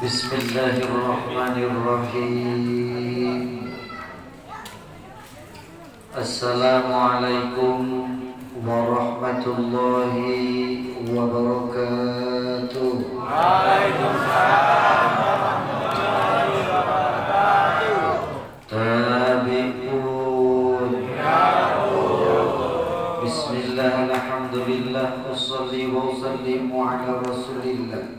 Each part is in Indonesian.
Bismillahirrahmanirrahim. Assalamualaikum warahmatullahi wabarakatuh. Waalaikumsalam warahmatullahi wabarakatuh. Tabi'un. Ya Allah. Bismillah, alhamdulillah, wassalli wa sallimu ala rasulillah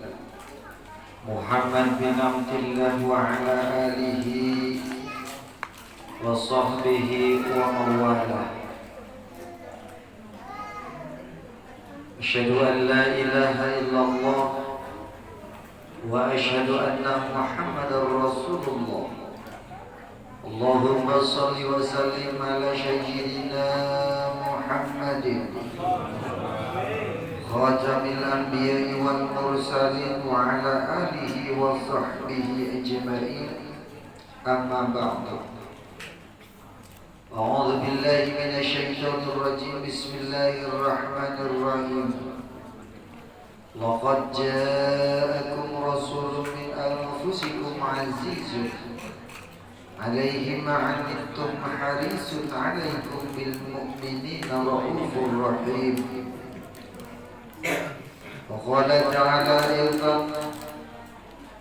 Muhammad bin Abdillah wa ala alihi wa sahbihi wa mawalah. Asyhadu an la ilaha illallah wa asyhadu anna Muhammadar Rasulullah. Allahumma salli wa sallim ala sayyidina Muhammadin khatamil anbiya'i wal mursalin wa ala alihi wa sahbihi ajma'in. Amma ba'du. A'udzu billahi minasy syaithanir rajim. Bismillahirrahmanirrahim. Laqad ja'akum rasulun min anfusikum 'azizun 'alaihi ma 'anittum harisun 'alaikum bil mu'minina raufur rahim. وقال تعالى أيضا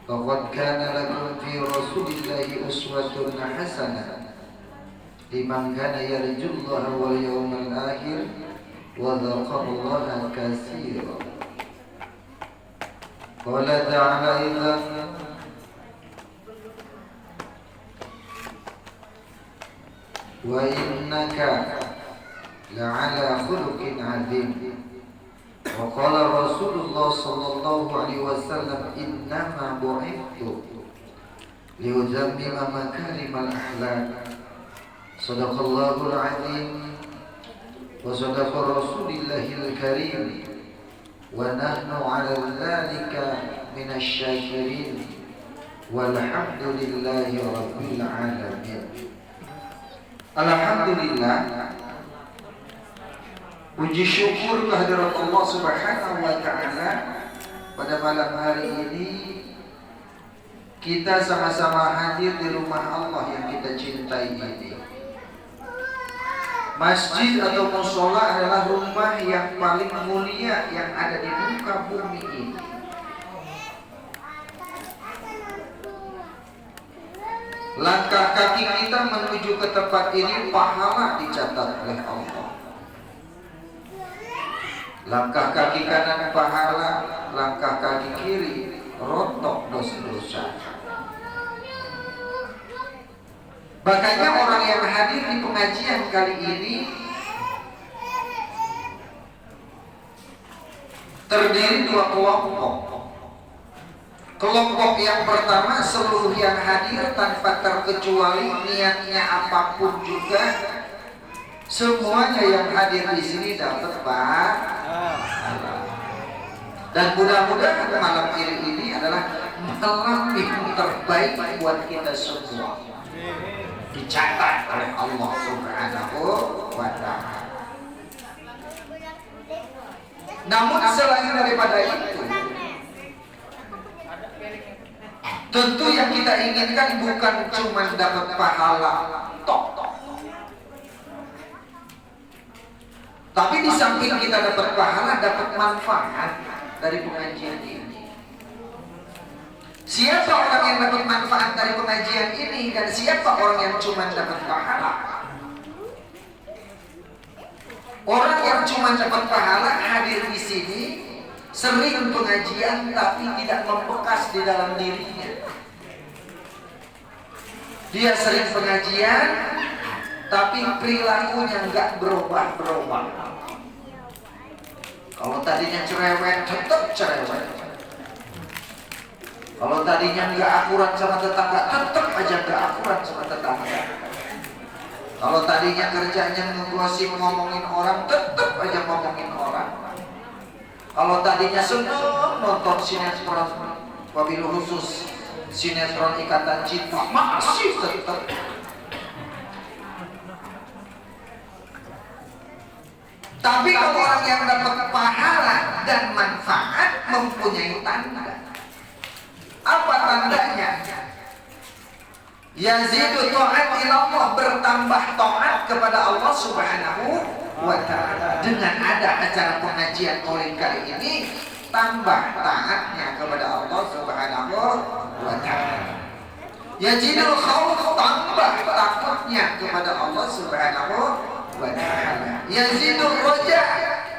لقد كان لكم في رسول الله أسوة حسنة لمن كان يرجو الله واليوم الآخر وذكر الله كثيرا. قال تعالى أيضا وإنك لعلى خلق عظيم. وقال رسول الله صلى الله عليه وسلم إنما بعثت لأتمم مكارم الأخلاق. صدق الله العظيم وصدق رسول الله الكريم ونحن على ذلك من الشاكرين والحمد لله رب العالمين. Alhamdulillah, puji syukur kehadirat Allah Subhanahu wa Ta'ala. Pada malam hari ini kita sama-sama hadir di rumah Allah yang kita cintai ini. Masjid atau mushola adalah rumah yang paling mulia yang ada di muka bumi ini. Langkah kaki kita menuju ke tempat ini pahala dicatat oleh Allah. Langkah kaki kanan pahala, langkah kaki kiri rontok dosa-dosa. Makanya orang yang hadir di pengajian kali ini terdiri dua kelompok. Kelompok yang pertama, seluruh yang hadir tanpa terkecuali, niatnya apapun juga, semuanya yang hadir di sini dapat pahala. Dan mudah-mudahan malam ini adalah malam yang terbaik buat kita semua, dicatat oleh Allah Subhanahu wa Ta'ala. Namun selain daripada itu, tentu yang kita inginkan bukan cuma dapat pahala tok, tapi di samping kita dapat pahala, dapat manfaat dari pengajian ini. Siapa orang yang dapat manfaat dari pengajian ini dan siapa orang yang cuma dapat pahala? Orang yang cuma dapat pahala hadir di sini, sering pengajian tapi tidak membekas di dalam dirinya. Dia sering pengajian tapi perilakunya nggak berubah-berubah. Kalau tadinya cerewet, tetap cerewet. Kalau tadinya nggak akurat sama tetangga, tetap aja nggak akurat sama tetangga. Kalau tadinya kerjanya ngegosip ngomongin orang, tetap aja ngomongin orang. Kalau tadinya senang nonton sinetron, wabil khusus sinetron Ikatan Cinta, masih tetap. Tapi kalau orang yang dapat pahala dan manfaat mempunyai tanda. Apa tandanya? Yazidu ta'at ilallah, bertambah taat kepada Allah Subhanahu wa ta'ala. Dengan ada acara pengajian Maulid kali ini, tambah taatnya kepada Allah Subhanahu wa ta'ala. Yazidul khauf, tambah takutnya kepada Allah Subhanahu wa ta'ala. Yazidul roja,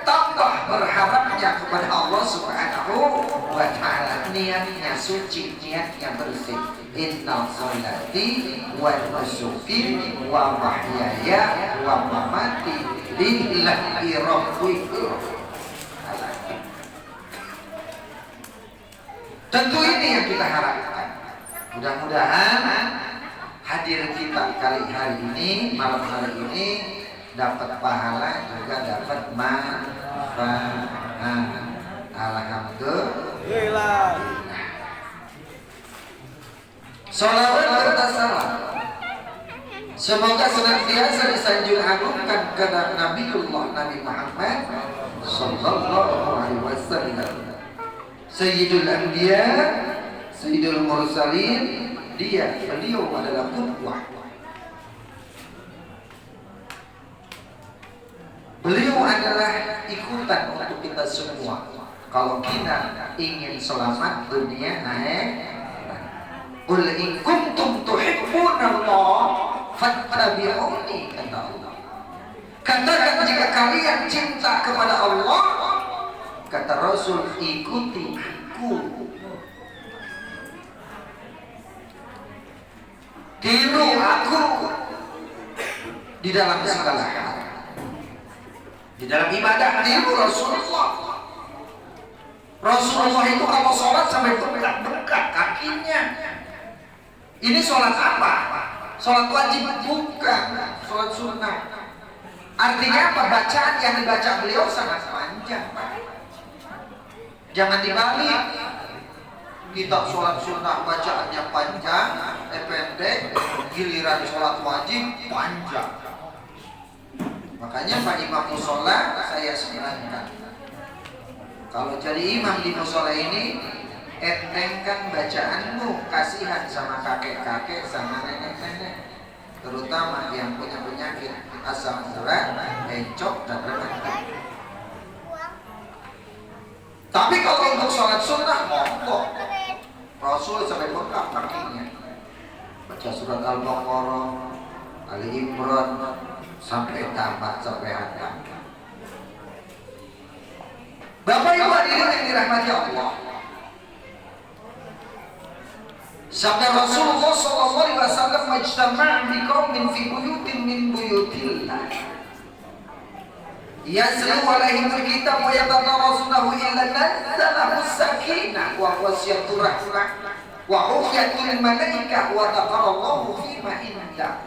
tambah berharapnya kepada Allah Subhanahu wa ta'ala. Niatnya suci, niatnya bersih. Inna sholati wa nusuki wa mahyaya wa mamati lillahi rabbil alamin. Tentu ini yang kita harapkan. Mudah-mudahan hadir kita hari ini, malam hari ini, dapat pahala juga dapat manfaat. Alhamdulillah. Sholawat serta salam semoga senantiasa disanjung agungkan kepada Nabiullah Nabi Muhammad sallallahu alaihi wasallam, Sayyidul Anbiya, Sayyidul Mursalin. Beliau adalah qudwah. Beliau adalah ikutan untuk kita semua. Kalau kita ingin selamat dunia naik, qul in kuntum tuhibbunallah fattabi'uni, kata Allah. Katakan jika kalian cinta kepada Allah, kata Rasul, ikuti aku. Tiru aku di dalam segala hal. Di dalam ibadah tiru Rasulullah. Rasulullah itu kalau sholat sampai bengkak kakinya. Ini sholat apa? Sholat wajib? Bukan. Sholat sunnah. Artinya apa? Bacaan yang dibaca beliau sangat panjang. Jangan dibalik. Kita sholat sunnah bacaannya panjang, pendek, giliran sholat wajib panjang. Makanya Pak Imam musola saya sarankan, kalau jadi imam di musola ini, entengkan bacaanmu, kasihan sama kakek-kakek, sama nenek-nenek, terutama yang punya penyakit asam urat, encok dan renak. Tapi kalau untuk sholat sunnah, monggo. Rasul sampai bengkak kakinya, baca surat Al-Baqarah, Ali Imran, sampai tamat, sampai hadam. Bapak Ibu hadirin yang dirahmati Allah, sabda Rasulullah SAW, majtama' biqaumin fi buyutin min buyutillah yaslu alaihimul kitab wa yatadarasunahu illa nazzala sakinah wa wasyatur rahmah wa ufiyatul malaikah wa taqarallahu fima indah.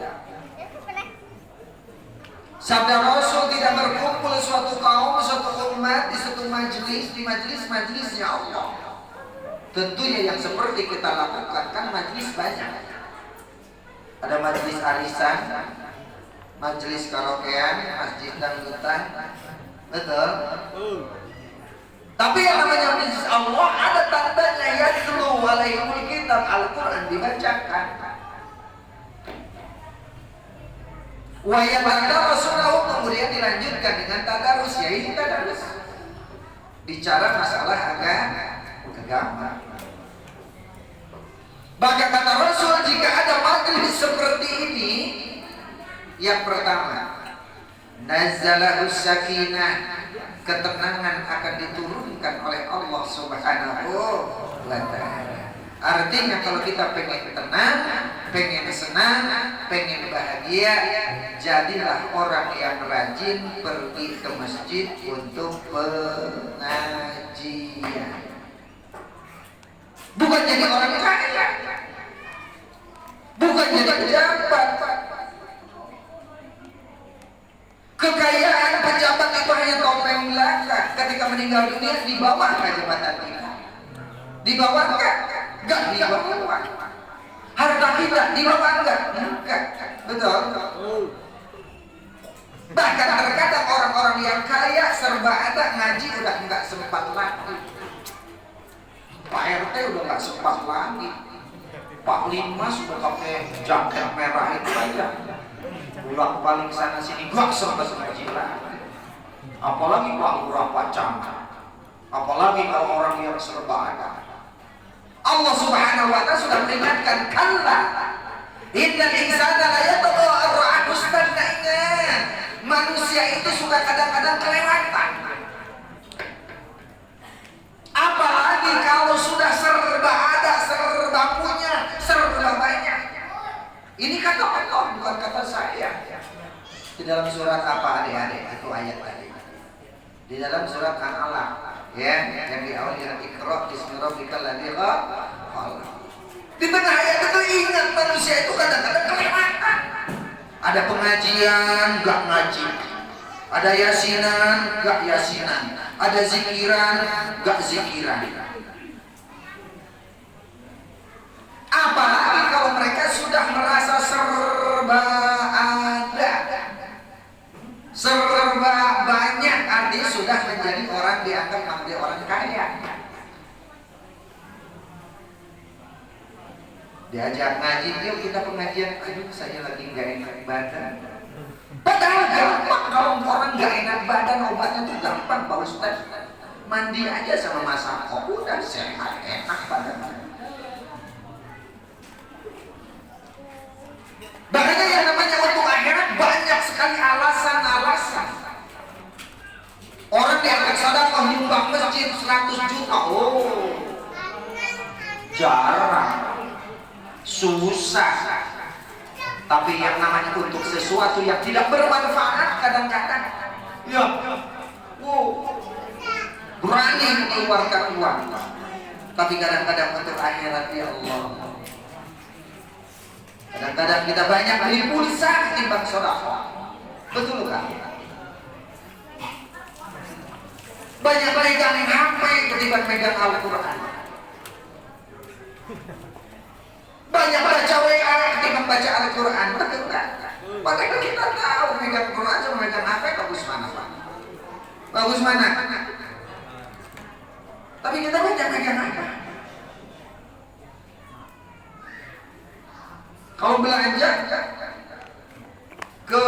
Sabda Rasul, tidak berkumpul suatu kaum, suatu umat di satu majlis, di majlis-majlisnya Allah. Tentunya yang seperti kita lakukan, kan majlis banyak. Ada majlis arisan, majlis karaokean, masjid dangdutan, betul? Tapi yang namanya majlis Allah ada tandanya, yatlu alaihimul kitab, Al-Quran dibacakan. Wa yatadarasunahu, kemudian dilanjutkan dengan tadarus, yaitu tadarus, bicara masalah agama. Maka kata Rasul, jika ada majlis seperti ini, yang pertama, nazzalahus sakinah, ketenangan akan diturunkan oleh Allah Subhanahu wa ta'ala. Artinya kalau kita pengen tenang, pengen senang, pengen bahagia, jadilah orang yang rajin pergi ke masjid untuk pengajian. Bukan jadi orang kaya, bukan jadi pejabat. Kekayaan pejabat itu hanya topeng belaka. Ketika meninggal dunia, dibawa ke jabatan kita, dibawa enggak? Enggak dibawa. Harta kita dibawa enggak? Enggak. Betul? Bahkan terkadang orang-orang yang kaya serba ada, ngaji udah enggak sempat lagi. Pak RT udah enggak sempat lagi. Pak Lima sudah pakai jaket merah itu aja, pulang paling sana sini gak serba jilat. Apalagi Pak Lurah Pak Camat, apalagi kalau orang yang serba ada. Allah Subhanahu wa Ta'ala sudah peringatkan, kalla innal insana la yatgha ar-ra'ahu istaghna. Ingat, manusia itu suka kadang-kadang kelewatan. Apalagi kalau sudah serba ada, serba punya, serba banyak. Ini kata Allah, bukan kata saya. Di dalam surat apa adik-adik? Itu ayat tadi. Di dalam surat An-Alaq, ya, yang di awal yang Iqra bismi rabbikal ladzi khalaq. Di tengah ayat itu ingat, manusia itu kadang-kadang kelewatan. Ada pengajian, gak ngaji. Ada yasinan, gak yasinan. Ada zikiran, gak zikiran. Apalagi kalau mereka sudah merasa serba ada, serba banyak, artinya sudah menjadi orang dianggap menjadi orang kaya. Diajak ngaji, yuk kita pengajian. Aduh, saya lagi nggak enak badan. Padahal gampang, kalau orang nggak enak badan, obatnya tuh gampang, Pak Ustaz. Mandi aja sama masak, kok udah sehat, enak badan. Makanya yang namanya untuk akhirat banyak sekali alasan-alasan. Orang diangkat sedekah nyumbang masjid 100 juta, oh jarang, susah. Tapi yang namanya untuk sesuatu yang tidak bermanfaat kadang-kadang, ya, berani mengeluarkan uang. Tapi kadang-kadang untuk akhirat, ya Allah. Kadang-kadang kita banyak beli pulsa ketimbang sedekah. Betul kan? Banyak megang HP ketimbang megang Al-Quran. Banyak baca WA ketimbang baca Al-Quran. Betul kan? Padahal kita tahu megang Quran sama megang HP bagus mana, Pak? Bagus mana? Tapi kita banyak megang apa? Kalau belanja ke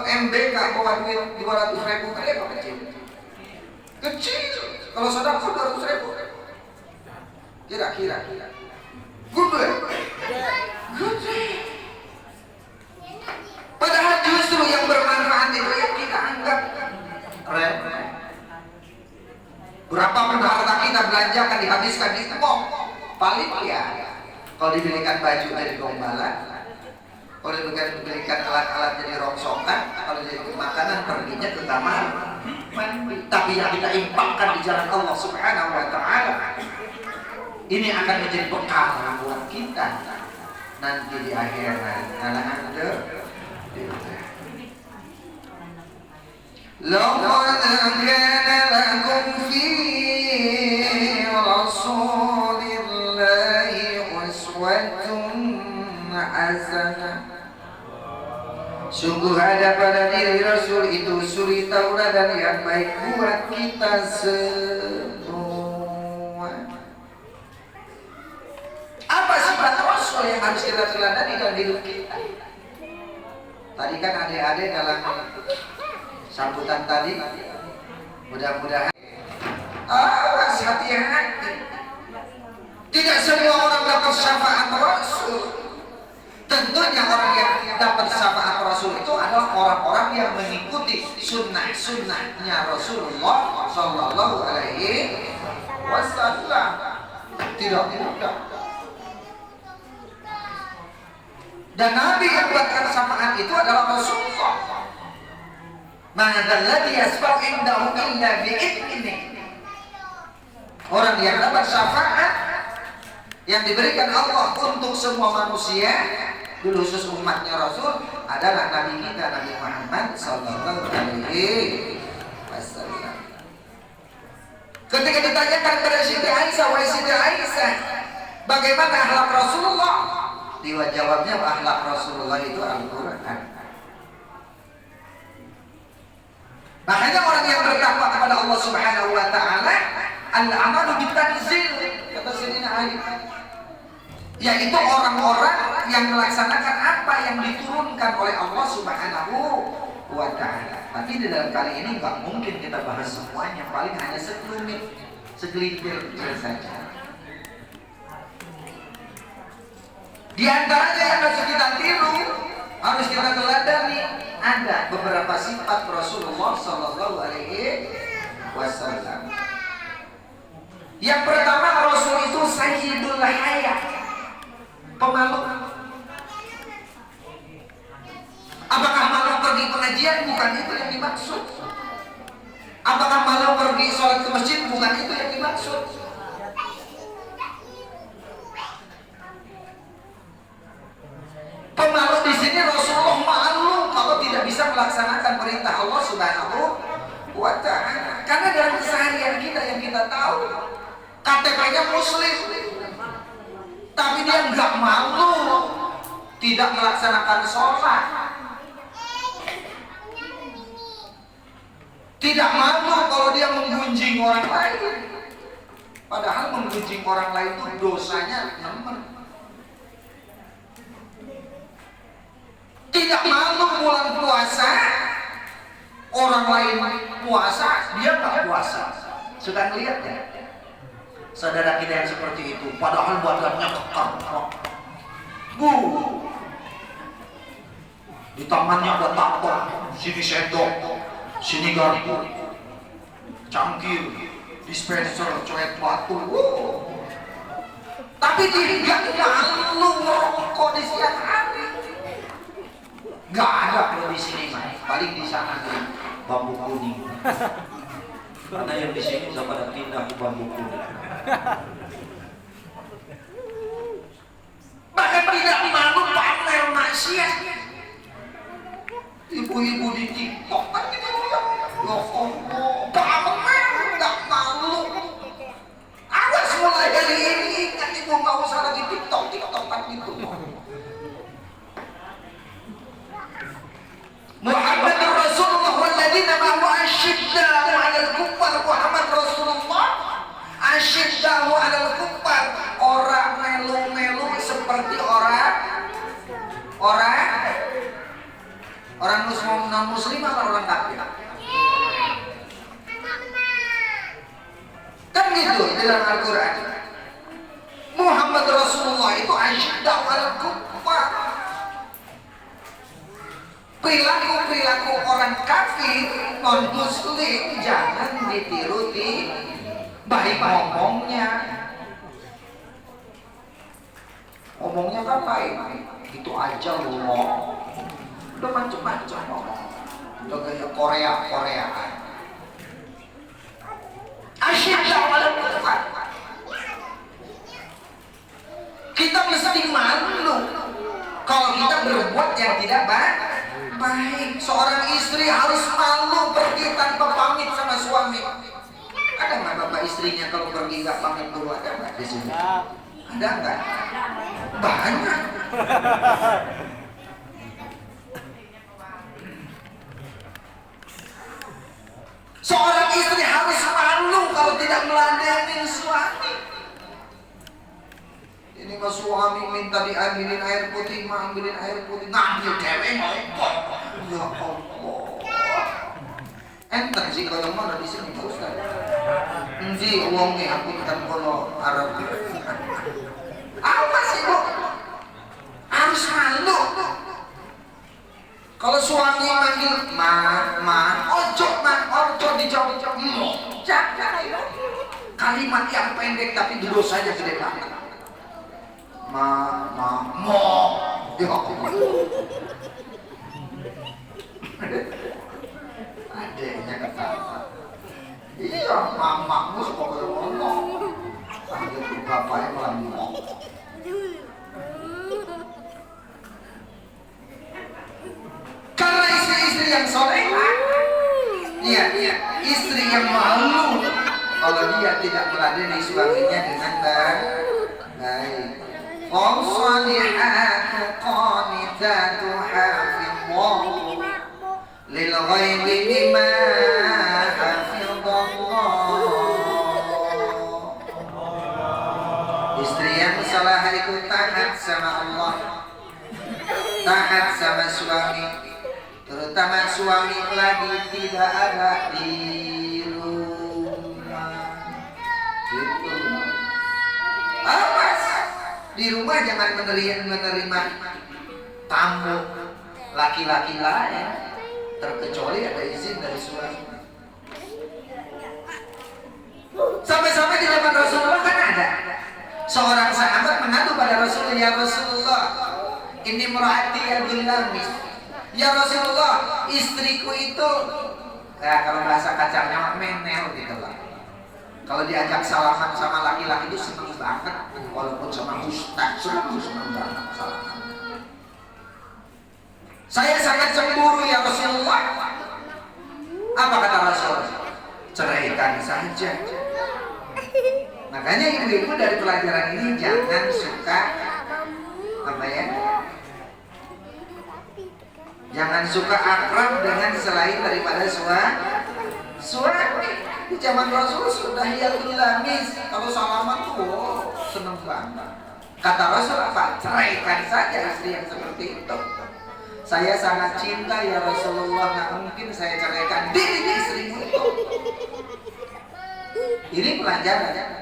MBK bawa duit 200.000 kali apa kecil? Kecil. Kalau sedekah 200.000. Kira-kira. Gede. Gede. Padahal justru yang bermanfaat itu yang kita anggap remeh. Berapa pun harta kita belanjakan dihabiskan di mall. Paling ya. Kalau dibelikan baju dari gombalan, kalau dibelikan alat-alat jadi rongsokan, kalau jadi makanan perginya ke kamar mandi. Tapi yang kita infakkan di jalan Allah Subhanahu wa Ta'ala, ini akan menjadi bekal buat kita nanti di akhirat. Karena Anda laqad kana lakum fi rasulillahi uswatun hasanah. Sungguh ada pada diri Rasul itu suri tauladan yang baik buat kita semua. Apa sifat Rasul yang harus kita teladani dalam hidup kita? Tadi kan adik-adik dalam sambutan tadi, mudah-mudahan awas hati-hati. Tidak semua orang dapat syafaat Rasul. Tentunya orang yang dapat syafaat Rasul itu adalah orang-orang yang mengikuti sunnah-sunnahnya Rasulullah Sallallahu Alaihi Wasallam. Tidak mudah. Dan Nabi yang buatkan syafaat itu adalah Rasulullah. Ma'adalladhi yasfa'u indahu illa bi'idni. Orang yang dapat syafaat yang diberikan Allah untuk semua manusia, dulu khusus umatnya Rasul, adalah Nabi kita, Nabi Muhammad Sallallahu Alaihi Wasallam. Ketika ditanyakan kepada Siti Aisyah, wahai Siti Aisyah, bagaimana akhlak Rasulullah? Jawabnya akhlak Rasulullah itu Al-Quran. Makanya orang yang bertakwa kepada Allah Subhanahu wa Ta'ala, al-amalu bitanzil, kata Sayyidina Ali. yaitu orang-orang yang melaksanakan apa yang diturunkan oleh Allah Subhanahu wa Ta'ala. Tapi di dalam kali ini nggak mungkin kita bahas semuanya, paling hanya segelintir saja. Di antaranya yang harus kita tiru, harus kita teladani, ada beberapa sifat Rasulullah Shallallahu Alaihi Wasallam. Yang pertama, Rasul itu sayyidul haya, pemalu. Apakah malu pergi pengajian? Bukan itu yang dimaksud. Apakah malu pergi sholat ke masjid? Bukan itu yang dimaksud. Pemalu di sini Rasulullah malu kalau tidak bisa melaksanakan perintah Allah Subhanahu wa Ta'ala. Karena dalam keseharian kita yang kita tahu, KTP-nya Muslim, tapi dia nggak malu tidak melaksanakan sholat, tidak malu kalau dia menggunjing orang lain, padahal menggunjing orang lain itu dosanya nemen. Tidak malu bulan puasa, orang lain puasa, dia nggak puasa. Sudah lihat ya, saudara kita yang seperti itu, padahal badannya kekar, di tangannya ada tato, sini sendok, sini garpu, cangkir, dispenser, coet batu. Tapi dia nggak malu merokok di siang hari. Gak ada kalau di sini mah, paling di sana bambu kuning. Karena yang di sini sudah pada pindah ke bambu kuning. Bahkan tidak malu pamer maksiat. Ibu-ibu di TikTok kan gitu ya, pamer nggak malu. Awas mulai dari ini, ingat ibu nggak usah lagi TikTok-TikTokan gitu. Muhammad Rasulullah walladzina ma'ahu asyidda'u 'alal kuffar. Muhammad Rasulullah asyidda'u 'alal kuffar, orang melu-melu seperti orang non muslim atau orang kafir. Kan gitu di dalam Al-Qur'an. Muhammad Rasulullah itu asyidda'u 'alal kuffar. Perilaku orang kafir non muslim jangan ditiru, baik ngomongnya kan baik, itu aja loh, udah macam-macam ngomong, udah gaya Koreaan. Asyidda wal kufar. Kita mesti malu kalau kita berbuat yang tidak baik. Seorang istri harus malu pergi tanpa pamit sama suami. Ada nggak bapak istrinya kalau pergi nggak pamit dulu? Ada nggak di sini? Ada nggak? Banyak. Seorang istri harus malu kalau tidak meladeni suami. Ini mah suami minta diambilin air putih, ambilin air putih, ngambil cewek ngopok. Ya Allah. Enten sih kalau mana di sini Pak Ustaz. Enji uangnya aku kan kalau Arab. Apa sih Bu? Harus malu. Kalau suami manggil ojo dijawab. Jangan. Kalimat yang pendek tapi dosanya gede banget. Ya adanya ketawa. Iya, mamamu suka ngomong. Panggil bapaknya malah ngomong. Karena istri-istri yang solehah, iya, istri yang malu kalau dia tidak meladeni suaminya dengan baik. والصالحات قانتات حافظات للغيب بما حفظ الله. Istri yang salah itu taat taat sama Allah, taat sama suami, terutama suami lagi tidak ada di rumah. Gitu. Awas, di rumah jangan menerima tamu laki-laki lain, terkecuali ada izin dari suami. Sampai-sampai di zaman Rasulullah kan ada seorang sahabat mengadu pada Rasulullah, ya Rasulullah, ini merhati lamis. Ya Rasulullah, istriku itu, kalau bahasa kacangnya menel gitu lah. Kalau diajak salaman sama laki-laki itu senang banget, walaupun sama ustaz senang banget salaman. Saya sangat cemburu ya Rasulullah. Apa kata Rasul? Ceraikan saja. Makanya ibu-ibu dari pelajaran ini jangan suka jangan suka akrab dengan selain daripada suami. Di zaman Rasul sudah hiatul lamis, kalau salaman tuh seneng banget. Kata Rasul apa? Ceraikan saja istri yang seperti itu. Saya sangat cinta ya Rasulullah, nggak mungkin saya ceraikan diri istrimu itu. Ini pelajaran.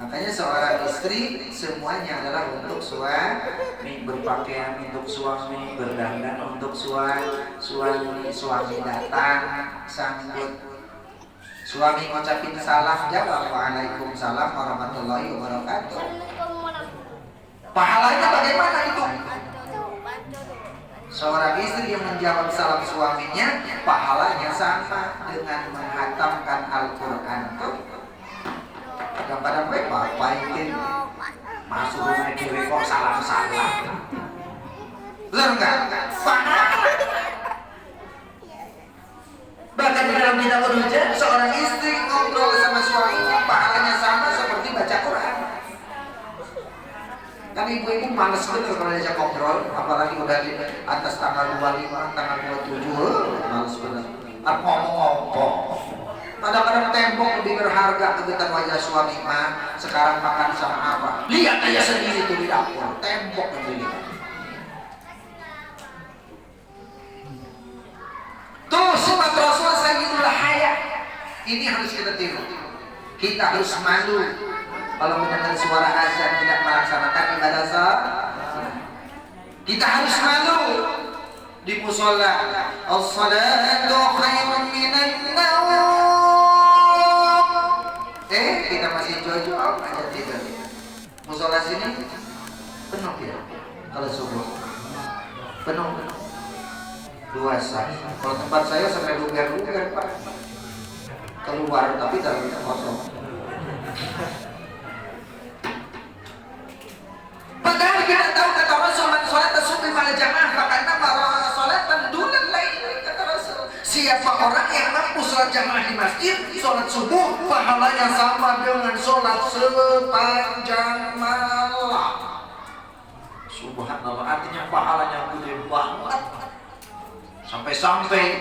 Makanya seorang istri semuanya adalah untuk suami, berpakaian untuk suami, berdandan untuk suami datang sambut, suami ngucapin salam jawab waalaikumsalam warahmatullahi wabarakatuh. Pahalanya bagaimana itu? Seorang istri yang menjawab salam suaminya, pahalanya sama dengan menghatamkan Al-Quran tuh. Kadang-kadang bapak itu masuk rumah dewe kok salam-salam. Benar enggak? Bahkan di dalam kitab Ar-Rujan, seorang istri ngobrol sama suaminya, pahalanya sama seperti baca Quran. Kan ibu-ibu males betul kalau diajak ngobrol, apalagi udah di atas tanggal 25, tanggal 27, males betul. Ngomong-ngomong. Kadang-kadang tembok lebih berharga kegiatan wajah suami mah. Sekarang makan sama apa? Lihat aja sendiri tuh di dapur, tembok yang dilihat. Tuh sifat Rasul sayyidul haya. Ini harus kita tiru. Kita harus malu kalau mendengar suara azan tidak melaksanakan ibadah salat. Kita harus malu di musola. As-salatu khairun minan naum. Kita masih jauh-jauh aja tidur. Musola sini penuh ya. Kalau subuh penuh. Luasan. Kalau tempat saya sampai luber-luber Pak. Keluar tapi dalamnya kosong. Padahal kita tahu kata Rasul man sholat subuh pada jamaah karena para sholat pendulan lain kata Rasul. Siapa orang yang mampu sholat jamaah di masjid, sholat subuh pahalanya sama dengan sholat sepanjang malam. Subhanallah, artinya pahalanya gede banget. Sampai-sampai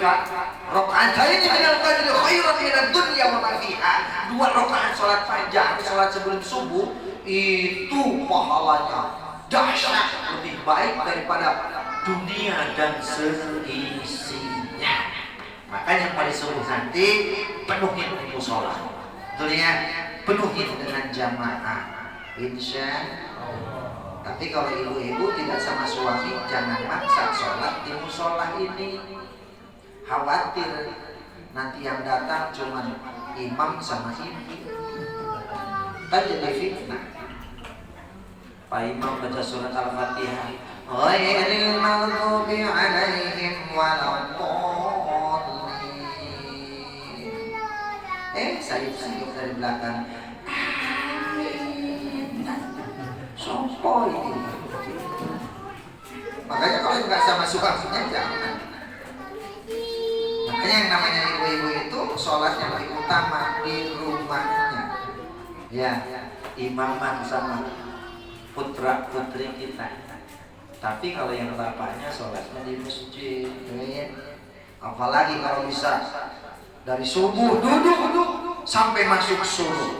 rakaat ini minal qadri khairan minad dunya wa ma fiha. 2 rakaat salat panjang, salat sebelum subuh itu pahalanya dahsyat, lebih baik daripada dunia dan seisinya. Makanya pada subuh nanti penuhin mushola. Dunia penuhin dengan jamaah. Insyaallah. Tapi kalau ibu-ibu tidak sama suami, jangan maksa sholat di musola ini. Khawatir nanti yang datang cuma imam sama ibu, kan jadi fitnah. Pak Imam baca surat Al-Fatihah, ghairil maghdubi alaihim waladdallin. Sayup-sayup dari belakang. Sopo ini. Makanya kalau nggak sama suaminya jangan. Makanya yang namanya ibu-ibu itu sholat yang lebih utama di rumahnya. Ya, imaman sama putra putri kita. Tapi kalau yang bapaknya sholatnya di masjid, apalagi kalau bisa dari subuh duduk sampai masuk subuh.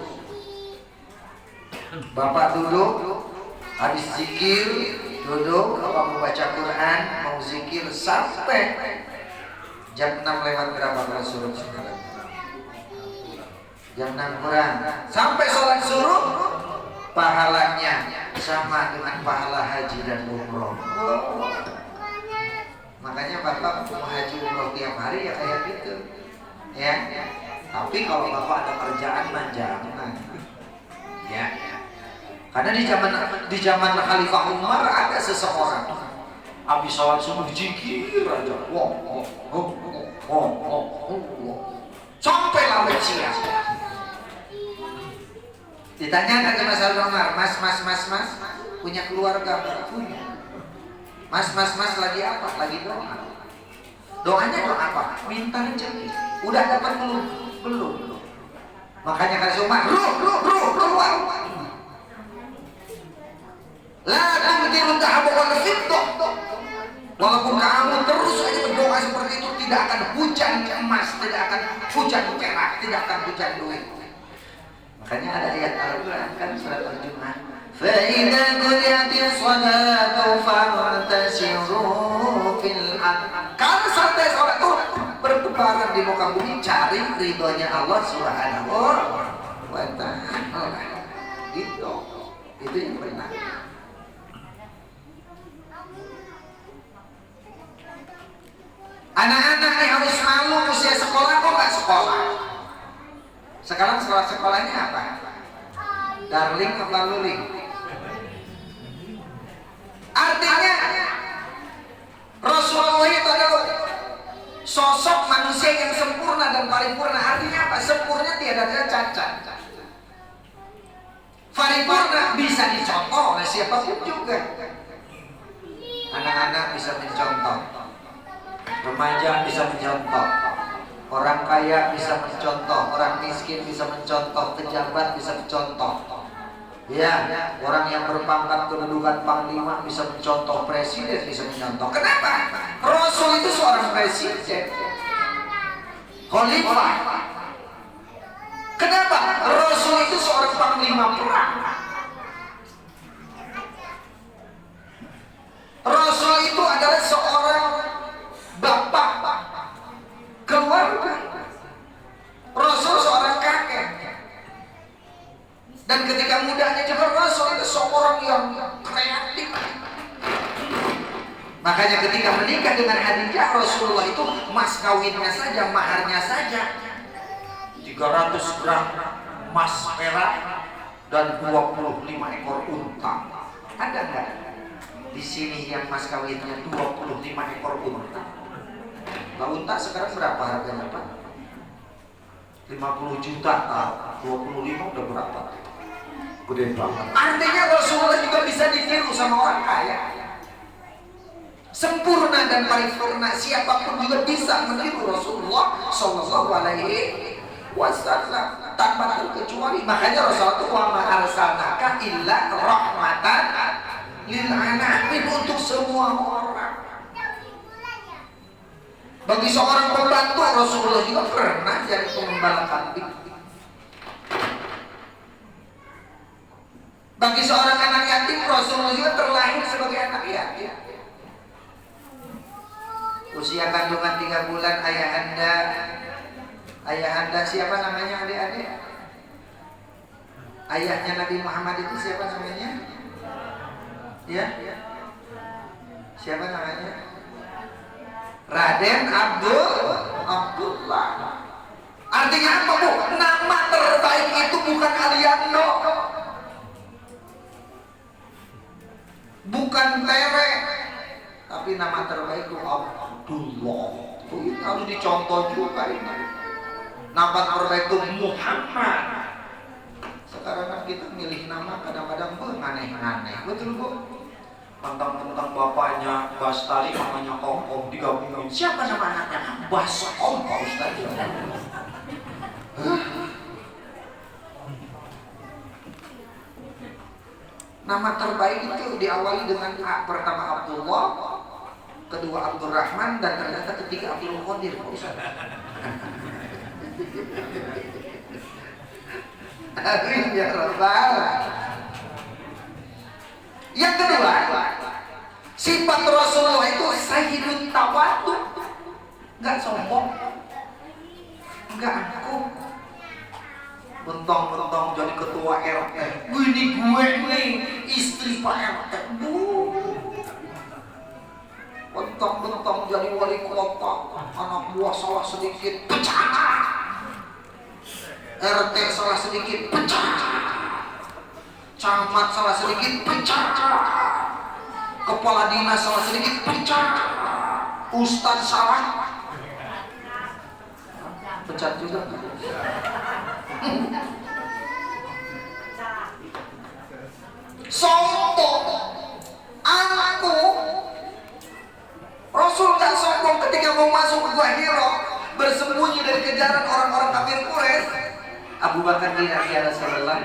Bapak duduk, Habis zikir, duduk, apa mau baca Quran, mau zikir sampai jam 6 lewat berapa kalau suruh sekarang? Jam 6 kurang. Sampai sholat suruh, pahalanya sama dengan pahala haji dan umroh. Makanya bapak mau haji umroh tiap hari ya kayak gitu. Ya. Tapi kalau bapak ada kerjaan jangan. Ya. Karena di zaman Khalifah Umar ada seseorang habis sholat subuh zikir aja. Sampai lambat siang. Ditanyakan ke Mas Umar, mas, punya keluarga nggak? Punya. Mas, lagi apa? Lagi doa. Doanya doa apa? Minta rezeki. Udah dapat belum? Belum. Makanya kata Umar, keluar. La tumtiru dhahaba wal fiddah. Walaupun kamu terus aja berdoa seperti itu, tidak akan hujan emas, tidak akan hujan perak, tidak akan hujan duit. Makanya ada ayat Al-Quran kan surat Al-Jumu'ah. Fa idza qudiyatis shalatu fantasiru fil ardh. Kalau sampai sholat itu bertebaran di muka bumi cari ridhonya Allah Subhanahu wa ta'ala. Itu yang benar. Anak-anak yang harus malu usia sekolah kok nggak sekolah? Sekarang sekolahnya apa? Darling apa luling? Artinya Rasulullah itu adalah sosok manusia yang sempurna dan paripurna. Artinya apa? Sempurna tiada cacat. Paripurna bisa dicontoh oleh siapapun juga. Anak-anak bisa mencontoh, remaja bisa mencontoh, orang kaya bisa mencontoh, orang miskin bisa mencontoh, pejabat bisa mencontoh. Ya, orang yang berpangkat kedudukan panglima bisa mencontoh, presiden bisa mencontoh. Kenapa? Rasul itu seorang presiden, khalifah. Kenapa? Rasul itu seorang panglima perang. Rasul itu adalah seorang bapak keluarga. Rasul seorang kakek. Dan ketika mudanya juga Rasul itu seorang yang kreatif. Makanya ketika menikah dengan Khadijah, Rasulullah itu mas kawinnya saja, maharnya saja 300 gram emas perak dan 25 ekor unta. Ada nggak di sini yang mas kawinnya 25 ekor unta? Nah, unta sekarang berapa harganya Pak? 50 juta, 25 udah berapa? Gede banget. Artinya Rasulullah juga bisa ditiru sama orang kaya. Sempurna dan paripurna, siapapun juga bisa meniru Rasulullah Sallallahu Alaihi Wasallam tanpa terkecuali. Makanya Rasulullah itu wa ma arsalnaka illa rahmatan lil alamin, untuk semua orang. Bagi seorang pembantu, Rasulullah juga pernah jadi pengembala kambing. Bagi seorang anak yatim, Rasulullah juga terlahir sebagai anak yatim. Usia kandungan 3 bulan ayah anda siapa namanya adik-adik? Ayahnya Nabi Muhammad itu siapa namanya? Ya? Siapa namanya? Raden Abdullah. Artinya apa Bu? Nama terbaik itu bukan Aliando, bukan Tere, tapi nama terbaik itu Abdullah. Itu harus dicontoh juga ini. Nama terbaik itu Muhammad. Sekarang kan kita milih nama kadang-kadang aneh-aneh, betul Bu? Tentang bapaknya Bastari, mamanya Kom digabungin. Siapa nama anaknya? Baskom Pak Ustaz. Nama terbaik itu diawali dengan A. Pertama Abdullah, kedua Abdurrahman, dan ternyata ketiga Abdul Qadir Pak Ustaz. Amin ya Rabbal. Yang kedua, sifat Rasulullah itu sayyidut tawadu, nggak sombong, nggak angkuh. Bentang-bentang jadi ketua RT, ini gue nih istri Pak RT, bentang-bentang jadi wali kota, anak buah salah sedikit pecah, RT salah sedikit pecah, camat salah sedikit pecah, kepala dinas salah sedikit pecah, ustadz salah pecah juga. Sombong, aku Rasul gak sombong ketika mau masuk ke Gua Hira, bersembunyi dari kejaran orang-orang kafir Quraisy. Abu Bakar bilang, ya Rasulullah,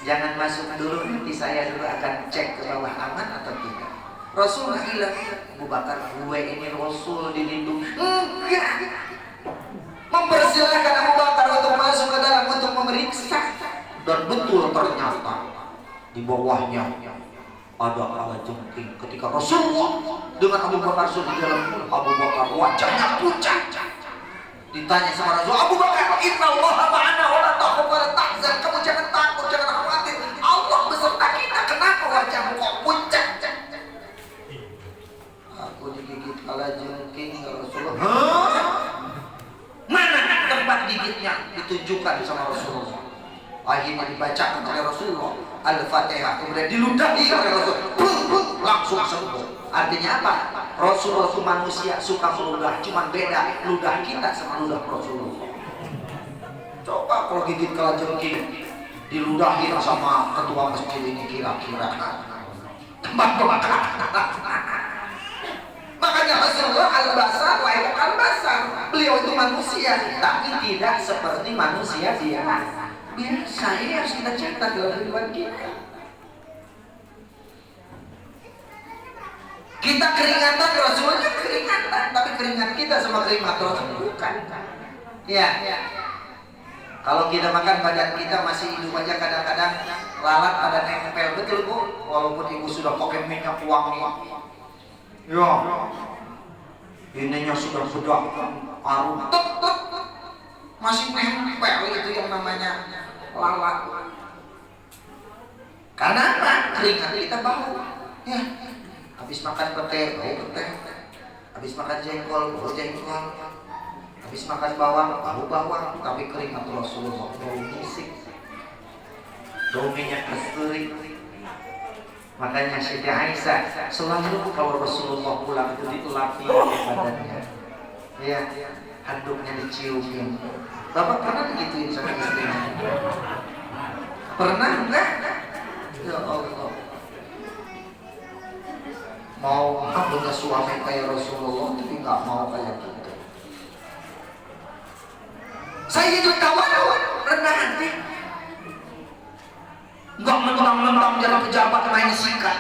jangan masuk dulu, nanti saya dulu akan cek ke bawah aman atau tidak. Rasul bilang, Abu Bakar, gue ini Rasul dilindungi. Enggak, mempersilahkan Abu Bakar untuk masuk ke dalam untuk memeriksa. Dan betul ternyata di bawahnya ada kalajengking. Ketika Rasulullah dengan Abu Bakar sudah di dalam, Abu Bakar wajahnya pucat. Ditanya sama Rasul, Abu Bakar, innallaha ma'ana wa la takhaf wa la tahzan. Kamu jangan takut, jangan khawatir, Allah beserta kita. Kenapa wajahmu kok pucat? Aku digigit kalajengking ya Rasulullah. Hah? Mana tempat gigitnya? Ditunjukkan sama Rasulullah. Akhirnya dibacakan oleh Rasulullah Al-Fatihah, kemudian diludahi oleh Rasulullah, langsung sembuh. Artinya apa? Rasulullah itu manusia suka meludah, cuma beda ludah kita sama ludah Rasulullah. Coba kalau gigit kalajengking diludahi sama ketua masjid ini, kira-kira tempat pembakaran. Makanya Rasulullah al-basar wa al-basar. Beliau itu manusia, tapi tidak seperti manusia dia biasa. Ini harus kita catat dalam kehidupan kita. Kita keringatan, Rasulullah keringatan, tapi keringat kita sama keringat Rasul bukan. Ya. Kalau kita makan, badan kita masih hidup aja, kadang-kadang lalat ada nempel, betul Bu? Walaupun ibu sudah pakai minyak wangi. Ya, ininya sudah harum, masih nempel, itu yang namanya lalat. Karena apa? Keringat kita bau. Ya, habis makan pete, bau pete. Habis makan jengkol, bau jengkol. Habis makan bawang, bau bawang. Tapi keringat Rasulullah bau misik, bau minyak kasturi. Makanya Siti Aisyah selalu kalau Rasulullah pulang itu dielapi badannya, ya, handuknya diciumin. Bapak pernah digituin sama istrinya? Pernah enggak? Ya Allah, mau punya suami kayak Rasulullah tapi nggak mau kayak gitu. Saya itu kawan rendah hati. Nggak mentang-mentang jadi pejabat main sikat,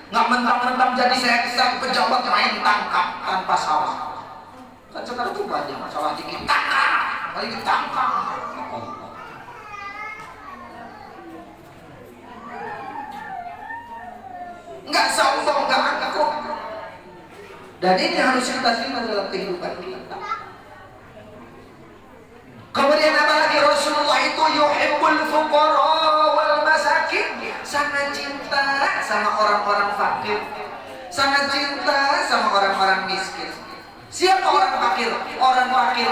nggak mentang-mentang jadi seksek pejabat main tangkap tanpa salah. Kan sekarang tuh banyak masalah dikit tangkap, lagi tangkap. Nggak sombong, nggak angkuh. Dan ini harus kita terima dalam kehidupan kita. Kemudian apa lagi? Rasulullah itu yuhibbul fuqara wal masakin, sangat cinta sama orang-orang fakir, sangat cinta sama orang-orang miskin. Siapa orang fakir? Orang fakir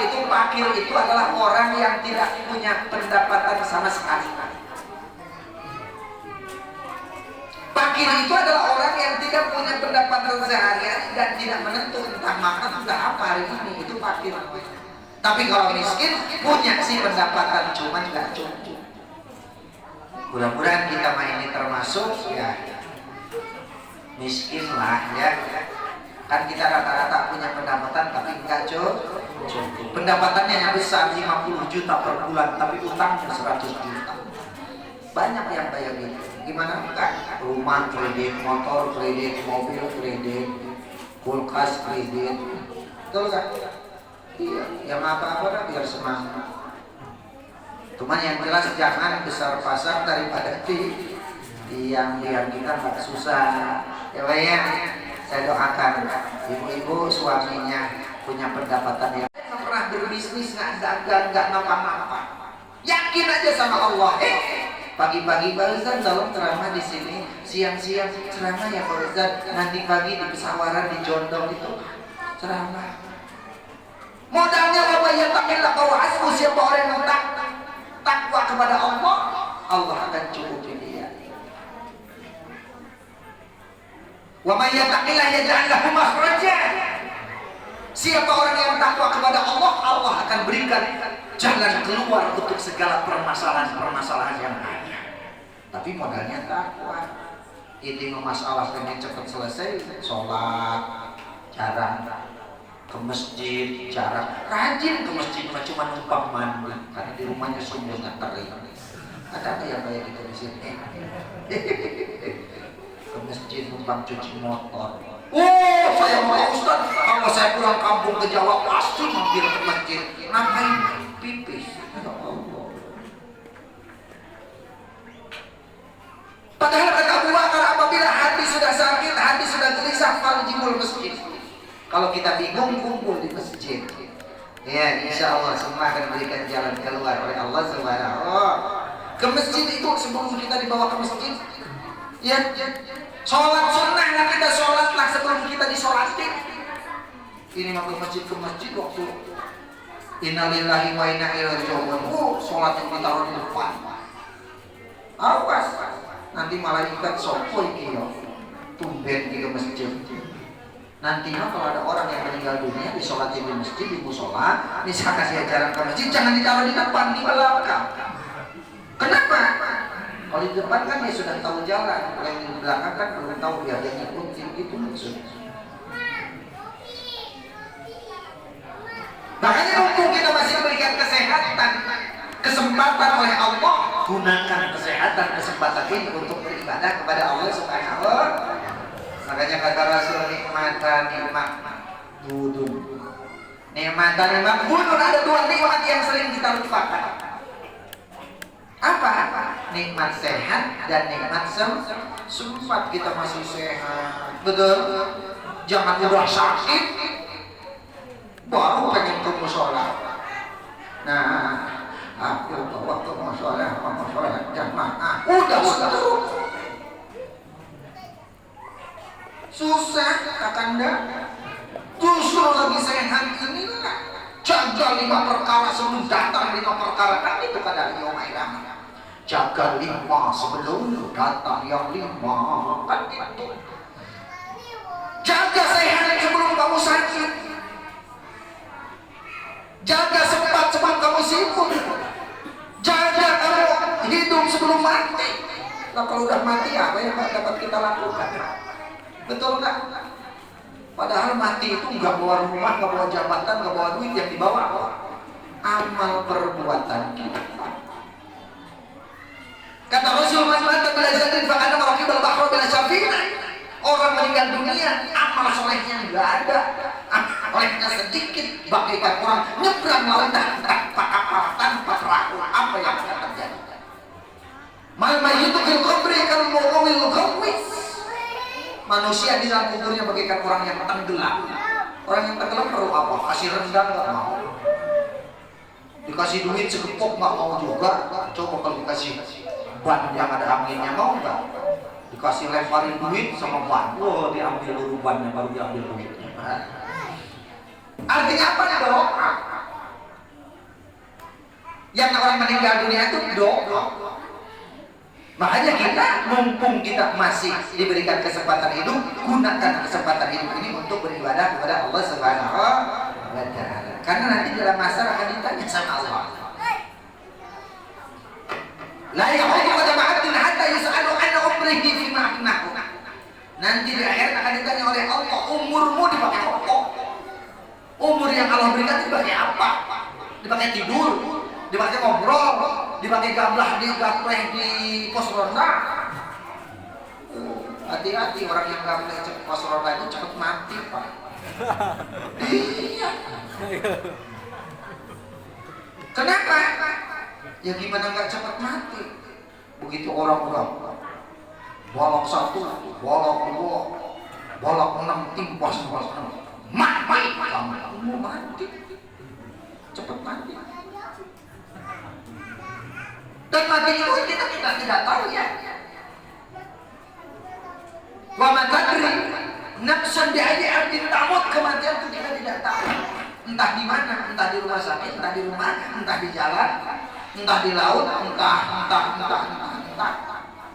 itu adalah orang yang tidak punya pendapatan sama sekali. Fakir itu adalah orang yang tidak punya pendapatan sehari-hari dan tidak menentu entah makan entah apa hari ini, itu fakir. Tapi kalau miskin punya sih pendapatan, cuman nggak cukup. Mudah-mudahan kita ini termasuk ya miskin lah ya. Kan kita rata-rata punya pendapatan tapi nggak cukup. Pendapatannya yang besar 50 juta per bulan tapi utangnya 100 juta. Banyak yang bayar itu. Gimana enggak? Rumah kredit, motor kredit, mobil kredit, kulkas kredit. Betul kan? Iya, yang apa-apa kan biar semangat. Cuman yang jelas jangan besar pasar daripada yang biar kita nggak susah. Ya Pak ya, saya doakan ibu-ibu suaminya punya pendapatan yang nggak pernah berbisnis, nggak dagang, nggak ngapa-ngapa. Yakin aja sama Allah. Pagi-pagi Pak Ustaz dalam ceramah di sini, siang-siang ceramah ya Pak Ustaz, nanti pagi di pesawaran di Jondong itu ceramah. Modalnya apa ya? Takillah kau asmu, siapa orang yang takwa kepada Allah, Allah akan cukupi dia. Wa may yattaqillah yaj'al lahu makhraja. Siapa orang yang takwa kepada Allah, Allah akan berikan jalan keluar untuk segala permasalahan yang ada. Tapi modalnya takwa. Ini masalah pengen cepat selesai, sholat jarang, ke masjid jarang, rajin ke masjid cuma numpang mandi karena di rumahnya sungguh nggak terik. Ada nggak yang kayak gitu di sini? Ke masjid numpang cuci motor. Oh, saya mau Ustaz, kalau saya pulang kampung ke Jawa pasti mampir ke masjid. Ngapain? Pipis. Padahal kata Abu Bakar, apabila hati sudah sakit, hati sudah gelisah, faljimul masjid. Kalau kita bingung, kumpul di masjid. Ya, insya Allah semua akan berikan jalan keluar oleh Allah Subhanahu. Ke masjid itu sebelum kita dibawa ke masjid, ya, sholat sunnah lah, kita sholat lah sebelum kita disolatin. Ini mau ke masjid waktu innalillahi wa inna ilaihi raji'un. Sholat yang ditaruh di depan. Awas, nanti malaikat sopoi kiyo tumben ke masjid. Nantinya kalau ada orang yang meninggal dunia disolatin di masjid, di musola, ini saya kasih ajaran ke masjid, jangan ditaruh di depan, di belakang. Kenapa? Kalau di depan kan dia sudah tahu jalan, kalau yang di belakang kan belum tahu, dia ngikutin gitu maksudnya. Makanya mumpung kita masih diberikan kesehatan, kesempatan oleh Allah, gunakan kesempatan ini untuk beribadah kepada Allah Subhanahu wa Ta'ala. Makanya kata Rasul, nikmatan budun. Nikmatan budun, ada dua nikmat yang sering kita lupakan. Apa? Nikmat sehat dan nikmat sempat. Kita masih sehat, betul? Jangan udah sakit baru pengen ke musola. Nah, aku bawa ke musola jamaah. Udah. Susah, kakanda. Justru lagi sehat ini lah. Jaga 5 perkara sebelum datang 5 perkara, kan itu kata Yomairama. Jaga 5 sebelum datang yang 5, kan itu. Jaga sehat sebelum kamu sakit. Jaga sempat sebelum kamu sibuk. Jaga kamu hidup sebelum mati. Nah kalau udah mati apa yang dapat kita lakukan? Betul nggak? Padahal mati itu nggak bawa rumah, nggak bawa jabatan, nggak bawa duit, yang dibawa apa? Amal perbuatan kita. Kata Rasul, man mata bila jadin fakana mawakibal bahra bila syafina. Orang meninggal dunia, amal solehnya nggak ada, olehnya sedikit, bagaikan orang nyebrang lautan tanpa kapal, tanpa perahu. Apa yang akan terjadi? Mal mayyitu fil qabri kal mu'mil ghawis. Manusia di dalam kuburnya bagaikan orang yang tenggelam. Orang yang tenggelam perlu apa? Kasih rendang nggak mau, dikasih duit segepok nggak mau juga. Coba kalau dikasih ban yang ada anginnya mau nggak? Dikasih lemparin duit sama ban, wah diambil dulu bannya baru diambil duitnya. Artinya apa nih doa? Yang orang meninggal dunia itu doa. Makanya kita mumpung kita masih diberikan kesempatan hidup, gunakan kesempatan hidup ini untuk beribadah kepada Allah Subhanahu wa Ta'ala. Karena nanti dalam masa akan ditanya sama Allah. La yaqutu qadama 'abdin hatta yus'alu an umrihi fima afnahu. Nanti di akhirat akan ditanya oleh Allah, umurmu dipakai apa? Umur yang Allah berikan dipakai apa? Dipakai tidur, dipakai ngobrol, dipakai gablah di pos ronda. Hati-hati orang yang gablah di pos ronda itu cepat mati, Pak. Iya. Kenapa? Ya gimana nggak cepat mati? Begitu orang-orang bolok 1, bolok 2, bolok 6, timpos bolok 6, mati kamu mati, cepet mati. Dan mati itu kita tidak tahu ya. Wa ma tadri nafsun bi'ayyi ardin tamut, kematian itu kita tidak tahu. Entah di mana, entah di rumah sakit, entah di rumah, entah di jalan, entah di laut, entah.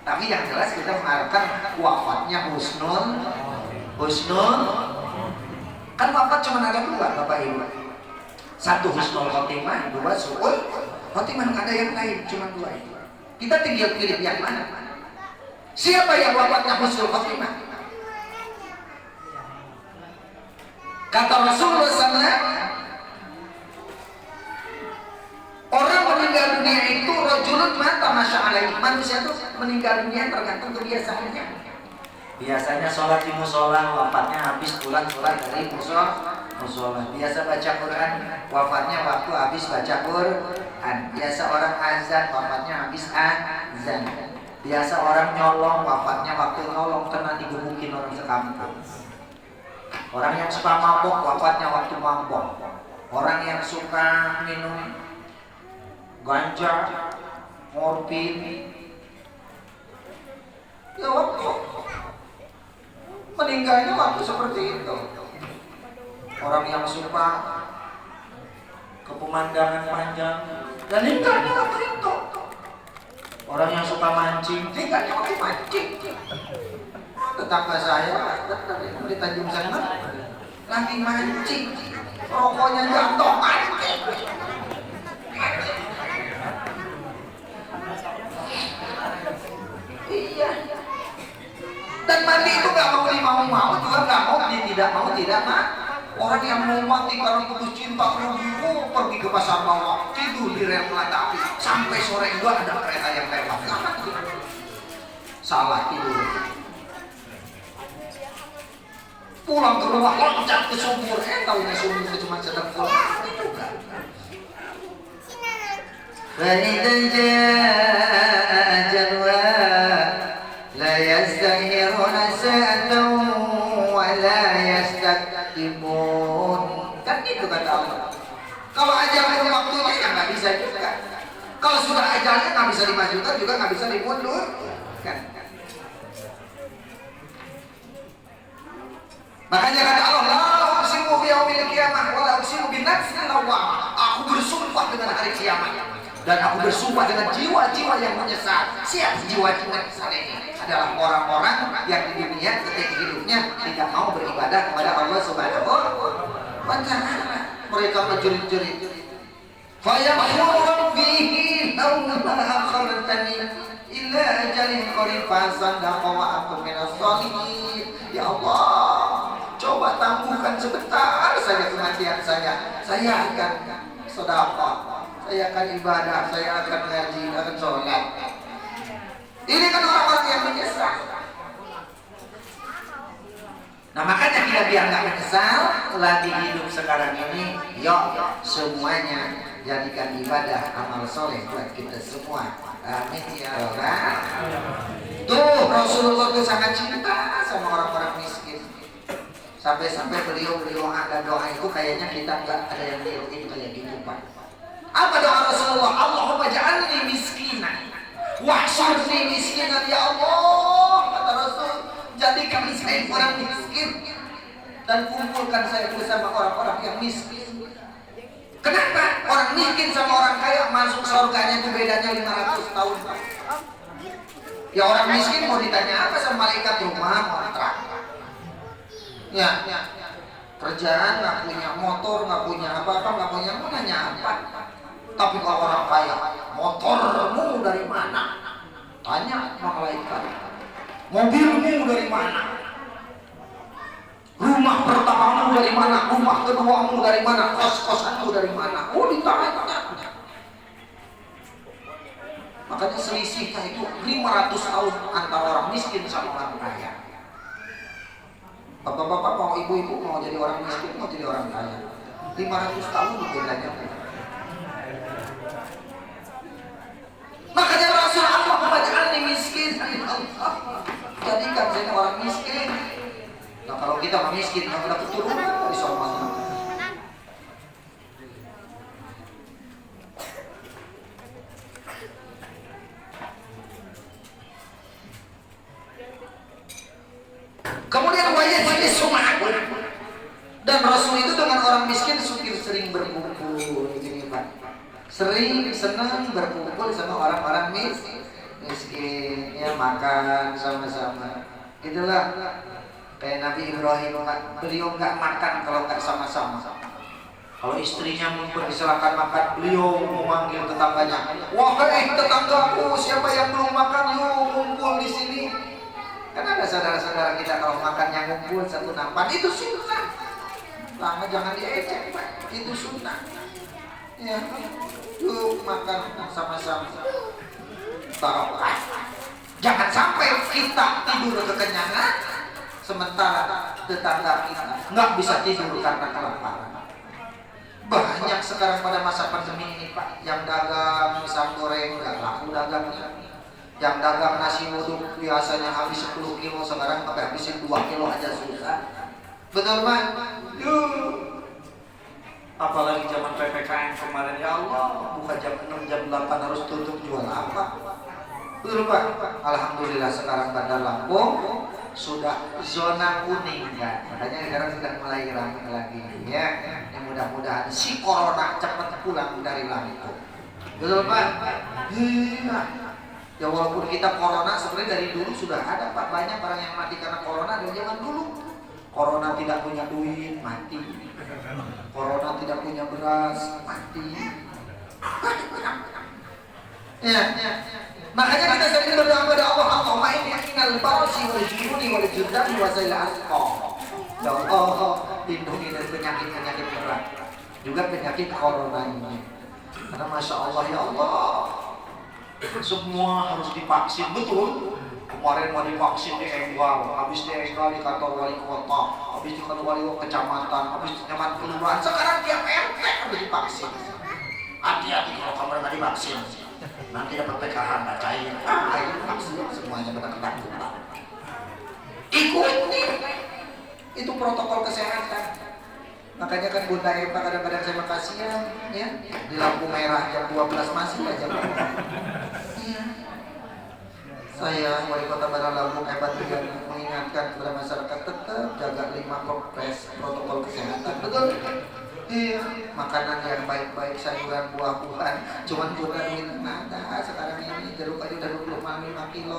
Tapi yang jelas kita mengharapkan wafatnya husnul. Kan wafat cuma ada 2 Bapak Ibu. 1 husnul khotimah, 2 su'ul khotimah. Ada yang lain, cuma 2 itu. Kita tinggal pilih yang mana. Siapa yang wafatnya husnul khotimah? Kata Rasulullah SAW, orang meninggal dunia itu rajulun mata masya'alaihi. Manusia itu meninggal dunia tergantung kebiasaannya. Biasanya sholat di musola, wafatnya habis pulang sholat dari musola. Biasa baca Quran, wafatnya waktu habis baca Quran. Biasa orang azan, wafatnya habis azan. Biasa orang nyolong, wafatnya waktu nyolong, karena digebukin orang sekampung. Orang yang suka mabok, wafatnya waktu mabok. Orang yang suka minum ganja, morfin, ya waktu meninggalnya waktu seperti itu. Orang yang suka ke pemandangan panjang dan meninggalnya waktu itu. Orang yang suka mancing, meninggalnya waktu mancing. Tetangga saya di Tanjung Sana lagi mancing, rokoknya jatuh mancing. Iya. Dan mati itu gak mau juga gak mau, tidak mau. Orang yang mau mati karena putus cinta, pergi ke pasar bawah, tidur di rel kereta api sampai sore juga ada kereta yang lewat. Salah tidur. Pulang ke rumah loncat ke sumur, tahunya sumur cuma sedang pulang juga. فإذا جاء أجلها لا يستأخرون ساعة ولا يستقدمون. Kan gitu kata Allah. Kalau ajalnya waktunya ya nggak bisa juga. Kalau sudah ajalnya nggak bisa dimajukan juga nggak bisa dimundurkan. Makanya kata Allah, la uqsimu bi yaumil qiyamah wa la uqsimu bin nafsil lawwamah. Aku bersumpah dengan hari kiamat dan aku bersumpah dengan jiwa-jiwa yang menyesal. Siapa jiwa-jiwa menyesal ini? Adalah orang-orang yang di dunia ketika hidupnya tidak mau beribadah kepada Allah Subhanahu wa ta'ala. Mereka mencuri-curi. Fa yaqulu bihi law akhartani ila ajalin qarib fa saddaqa wa akum minas shalihin. Ya Allah, coba tangguhkan sebentar saja kematian saya. Saya akan sedekah, saya akan ibadah, saya akan ngaji, akan sholat. Ini kan orang-orang yang menyesal. Nah makanya kita biar nggak menyesal, lagi hidup sekarang ini, yuk semuanya jadikan ibadah amal soleh buat kita semua. Amin ya Allah. Tuh Rasulullah tuh sangat cinta sama orang-orang miskin. Sampai-sampai beliau ada doa itu kayaknya kita nggak ada yang niruin kayak gitu Pak. Apa doa Rasulullah? Allahumma ja'alni miskinan wahsyurni miskinan, ya Allah, kata Rasul, jadikan saya orang miskin dan kumpulkan saya bersama orang-orang yang miskin. Kenapa? Orang miskin sama orang kaya masuk surganya itu bedanya 500 tahun. Ya orang miskin mau ditanya apa sama malaikat? Rumah, kontrak, ya kerjaan nggak punya, motor nggak punya, apa-apa nggak punya, mau nanya apa? Tapi kalau orang kaya, motormu dari mana? Tanya malaikat. Mobilmu dari mana? Rumah pertamamu dari mana? Rumah keduamu dari mana? Kos-kosanmu dari mana? Oh ditanya. Makanya selisihnya itu 500 tahun antara orang miskin sama orang kaya. Bapak-bapak mau, ibu-ibu mau jadi orang miskin, mau jadi orang kaya, 500 tahun bedanya. Makanya Rasul Allah membacaan miskin, Allah jadikan saya orang miskin. Nah kalau kita mah miskin, nggak ada keturunan dari soalnya. Kemudian wajah jadi sumak. Dan Rasul itu dengan orang miskin sering berkumpul, gini Pak. Sering senang berkumpul sama orang-orang miskin, ya makan sama-sama. Itulah kayak Nabi Ibrahim, beliau nggak makan kalau nggak sama-sama. Kalau istrinya mempersilakan makan, beliau memanggil tetangganya. Wahai tetanggaku, siapa yang belum makan, yuk kumpul di sini. Karena ada saudara-saudara kita kalau makannya ngumpul satu nampan, itu sunnah. Lama jangan diejek, Pak. Itu sunnah. Ya, yuk makan sama-sama. Barokah. Jangan sampai kita tidur kekenyangan, sementara tetangga kita nggak bisa tidur karena kelaparan. Banyak sekarang pada masa pandemi ini Pak, yang dagang pisang goreng nggak laku dagangnya. Yang dagang nasi uduk biasanya habis 10 kilo, sekarang sampai habisin 2 kilo aja susah. Betul Pak? Apalagi zaman PPKM kemarin, ya Allah, buka jam 6, jam 8 harus tutup, jual apa? Betul Pak? Alhamdulillah sekarang Bandar Lampung sudah zona kuning kan, makanya sekarang sudah mulai ramai lagi ya. Yang mudah-mudahan si corona cepat pulang dari Lampung. Betul Pak? Iya. Ya walaupun kita corona sebenarnya dari dulu sudah ada Pak, banyak orang yang mati karena corona dari zaman dulu. Corona tidak punya duit, mati. Corona tidak punya beras, mati. Ya. Makanya kita sering berdoa kepada Allah, Allahumma inni minal barasi wal jununi wal judami wa zail asqa. Ya Allah, lindungi dari penyakit-penyakit berat, juga penyakit corona ini. Karena Masya Allah, ya Allah, semua harus divaksin, betul. Kemarin mau divaksin di Enggal, habis di Enggal di kantor wali kota, habis di kantor wali kecamatan, habis di kecamatan kelurahan, sekarang tiap RT harus divaksin. Hati-hati kalau kamu nggak divaksin, nanti dapat PKH nggak cair. Ayo vaksin semuanya, pada ketakutan. Ikuti itu protokol kesehatan. Makanya kan Bunda Eva kadang-kadang saya kasihan ya, di lampu merah jam 12 masih aja. Saya wali kota Bandar Lampung Eva juga mengingatkan kepada masyarakat tetap jaga 5 protokol kesehatan. Betul? Iya. Makanan yang baik-baik, sayuran, buah-buahan. Cuman bukan minum ada sekarang ini jeruk aja udah 25 kilo,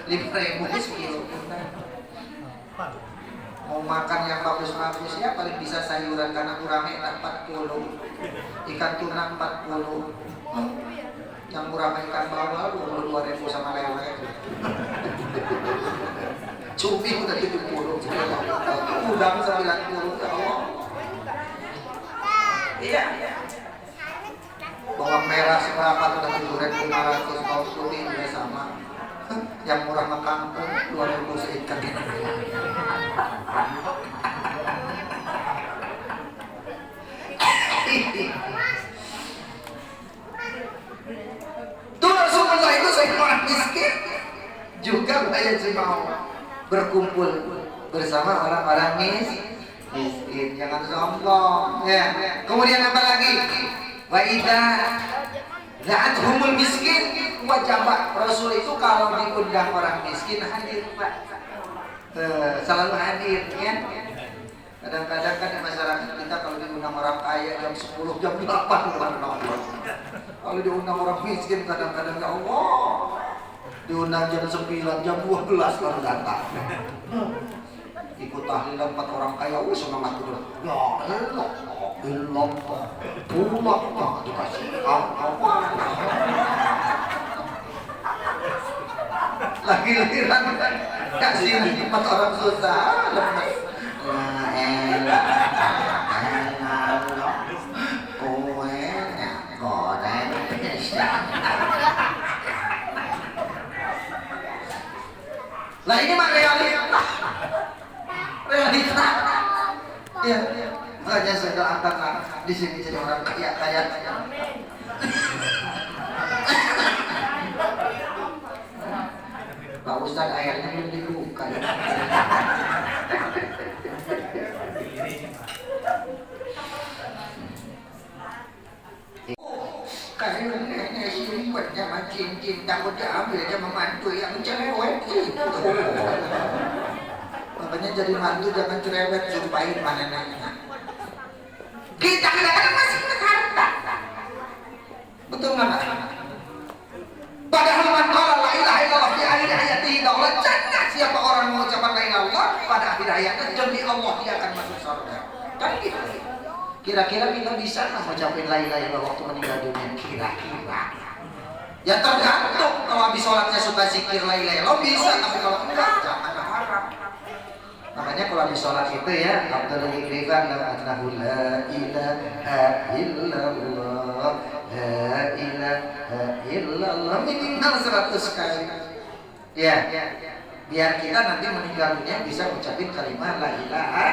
25.000 sekilo. Mau makan yang bagus-bagus ya paling bisa sayuran, karena gurame 40, ikan tuna 40, yang murah ikan bawal 22.000 sama lele. Cumi udah 70, udang 90, ya Allah. Iya. Bawang merah seberapa udah 7.500, bawang putih juga sama. Yang murah mah kangkung 2.000 seikat. Tuh Rasulullah itu saya orang miskin juga banyak mau berkumpul bersama orang-orang miskin, jangan sombong ya. Kemudian apa lagi? Wa idza la'athumul miskin wajaba. Rasul itu kalau diundang orang miskin hadir Pak, selalu hadir ya. Kadang-kadang kan di masyarakat kita kalau diundang orang kaya jam 10, jam 8 orang nongkrong. Kalau diundang orang miskin kadang-kadang ya Allah, diundang jam 9, jam 12 baru datang. Ikut tahlilan 4 orang kaya, semangat itu. Ya Allah, belum pulang dikasih apa? Lagi-lagiran kasih 4 orang susah, lemes. Nah ini mah realita. Ya, makanya saya doakan di sini jadi orang kaya. Pak Ustadz ayatnya belum cincin takut diambil aja membantu yang cerewet itu. Makanya jadi mantu jangan cerewet, sumpahin manenanya. Kita kadang-kadang masih ingat harta. Betul nggak? Padahal man qala la ilaha illallah fi akhir hayatihi daulat jannah. Siapa orang mengucapkan la ilaha illallah pada akhir hayatnya demi Allah dia akan masuk surga. Kan gitu. Kira-kira kita bisa nggak mengucapkan la ilaha illallah waktu meninggal dunia? Kira-kira. Ya tergantung. Kalau habis sholatnya suka zikir la ilaha illallah bisa, tapi kalau enggak jangan harap. Makanya kalau habis sholat itu ya Abdul Iqrifan annahu la ilaha illallah la ilaha illallah minimal 100 kali. Ya, biar kita nanti meninggal dunia bisa mengucapkan kalimat la ilaha.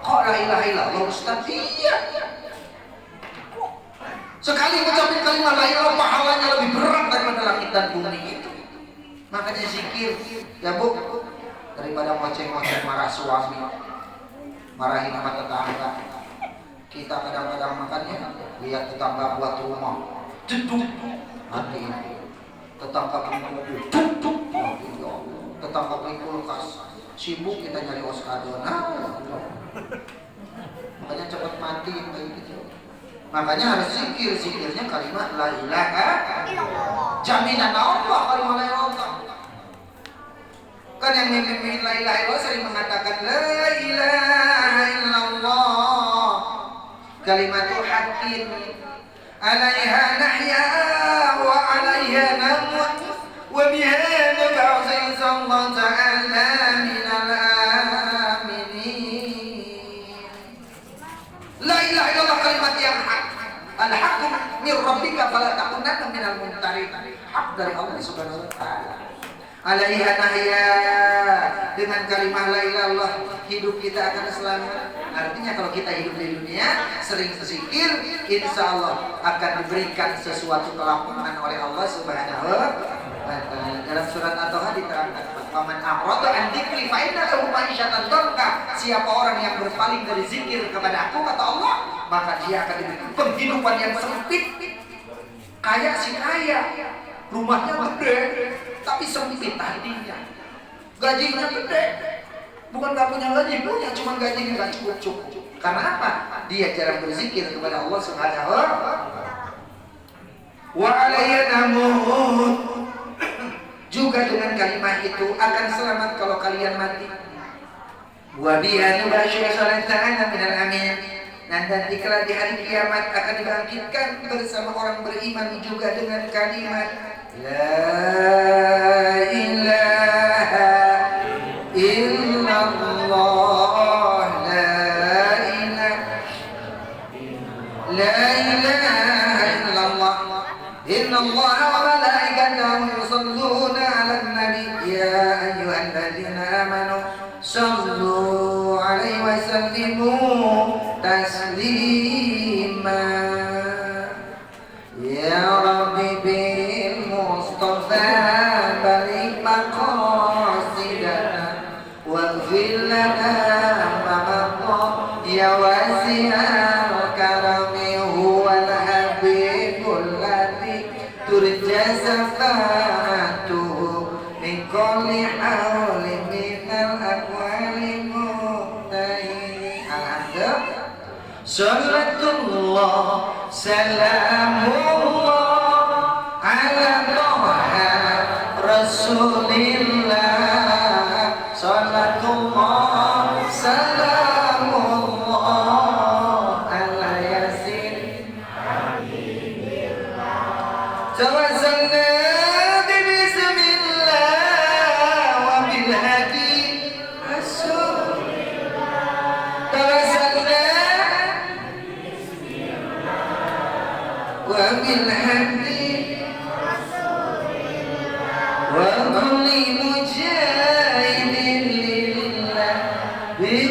Kok la ilaha illallah Ustaz? Iya. Sekali mengucapkan kalimat la ilaha pahalanya lebih berat daripada langit dan bumi itu. Makanya zikir ya Bu, daripada ngoceh-ngoceh marah suami, marahin sama tetangga. Kita kadang-kadang makannya lihat tetangga buat rumah, jeduk, hati ini. Tetangga beli mobil, jeduk, tetangga beli kulkas, sibuk kita nyari oskadon. Makanya cepat mati kayak gitu. Makanya harus zikir, zikirnya kalimat la ilaha illallah. Jaminan Allah kalimat la ilaha illallah. Kan yang mimpin la ilaha illallah sering mengatakan la ilaha illallah kalimatu haqqin alaiha nahya wa alaiha namut wa biha nab'u sallallahu ta'ala minal aminin. La ilaha illallah kalimat yang hak. Al-haqqu min rabbika fala takunanna minal mumtarin. Hak dari Allah Subhanahu wa taala. Alaiha nahya, dengan kalimah la ilaha illallah hidup kita akan selamat. Artinya kalau kita hidup di dunia sering berzikir, insya Allah akan diberikan sesuatu kelapangan oleh Allah Subhanahu wa taala. Dalam surat At-Taha diterangkan, "Faman a'rada an dzikri fa inna lahu ma'isyatan dhanka." Siapa orang yang berpaling dari zikir kepada aku, kata Allah, maka dia akan diberikan penghidupan yang sempit. Kaya si kaya, rumahnya gede, tapi sempit hatinya. Gajinya gede, bukan gak punya gaji, punya, cuma gajinya gak cukup. Karena apa? Dia jarang berzikir kepada Allah Subhanahu wa alayya namut. Juga dengan kalimat itu akan selamat kalau kalian mati. Wa biha nubasyir salatan minal amin. Dan nanti kala di hari kiamat akan dibangkitkan bersama orang beriman juga dengan kalimat La ilaha illallah, la ilaha illallah, innallaha wa malaikatahu yusalluna 'alan nabi ya ayyuhalladzina amanu sallu 'alaihi wa sallimu taslima ya rabbi bil mustafa balik maqasidana waghfir lana ma maqam ya wasi'al karami huwal habibul ladzi turja safatuhu min kulli hawlin minal aqwali muhtahini. Alhamdulillah. Salatullah salamullah ala Taha Rasulillah. Salatullah salamullah ala Yasin tawassalna bismillah wa bil hadi Rasulillah. Tawassalna wa bil hadi wa kulli mujahidin lillah bi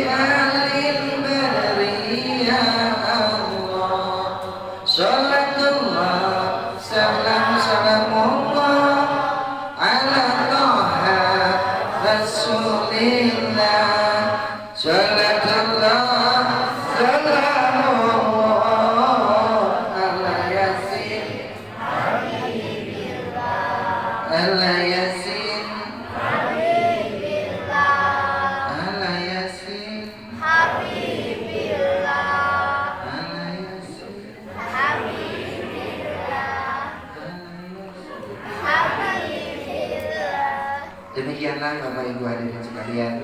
Demikianlah Bapak Ibu hadirin sekalian,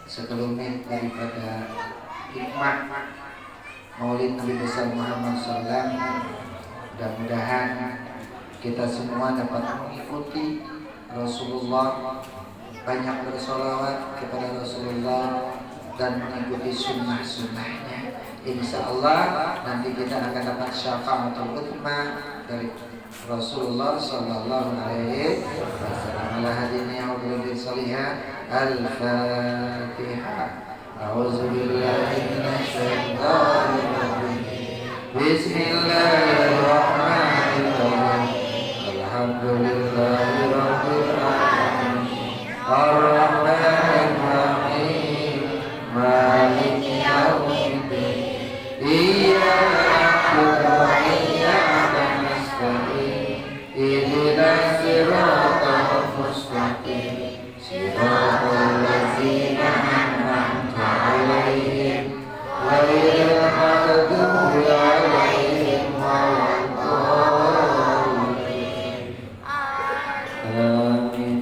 sekelumit daripada hikmah Maulid Nabi besar Muhammad SAW. Mudah-mudahan kita semua dapat mengikuti Rasulullah, banyak bersolawat kepada Rasulullah dan mengikuti sunnah-sunnahnya. Insya Allah nanti kita akan dapat syafaatul utsma dari Rasulullah Sallallahu Alaihi Wasallam. Ala hadini audhu salihah Al-Fatihah. A'udzubillahi minasyaitonir rajim. Bismillahirrahmanirrahim. Alhamdulillahi rabbil alamin. Ar-Rahmanir Rahim. Maliki yaumiddin. Iyyaka na'budu wa iyyaka nasta'in. Ihdinas siratal mustaqim. Siratal ladzina an'amta 'alaihim ghairil maghdubi 'alaihim waladdallin. Amin.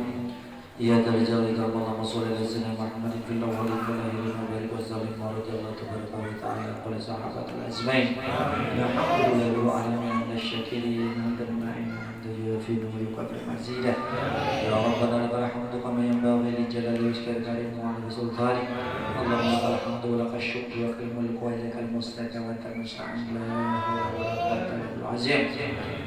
Ya darjal Allahumma shalli ala sayyidina Muhammadin fil awwalin wal akhirin wa barik wa sallim wa radiyallahu tabaraka wa ta'ala ala sahabatil ajmain. Alhamdulillahi rabbil alamin asy-syakirin hamdan ma'inan yufi wa yuqafi mazidah. Ya rabbana lakal hamdu kama yanbaghi li jalali wajhika karim wa 'ala sultanik. Allahumma lakal hamdu wa lakal syukru wa lakal mulku wa lakal mustaqim wa antal musta'an la hawla wa la quwwata illa billahil azim.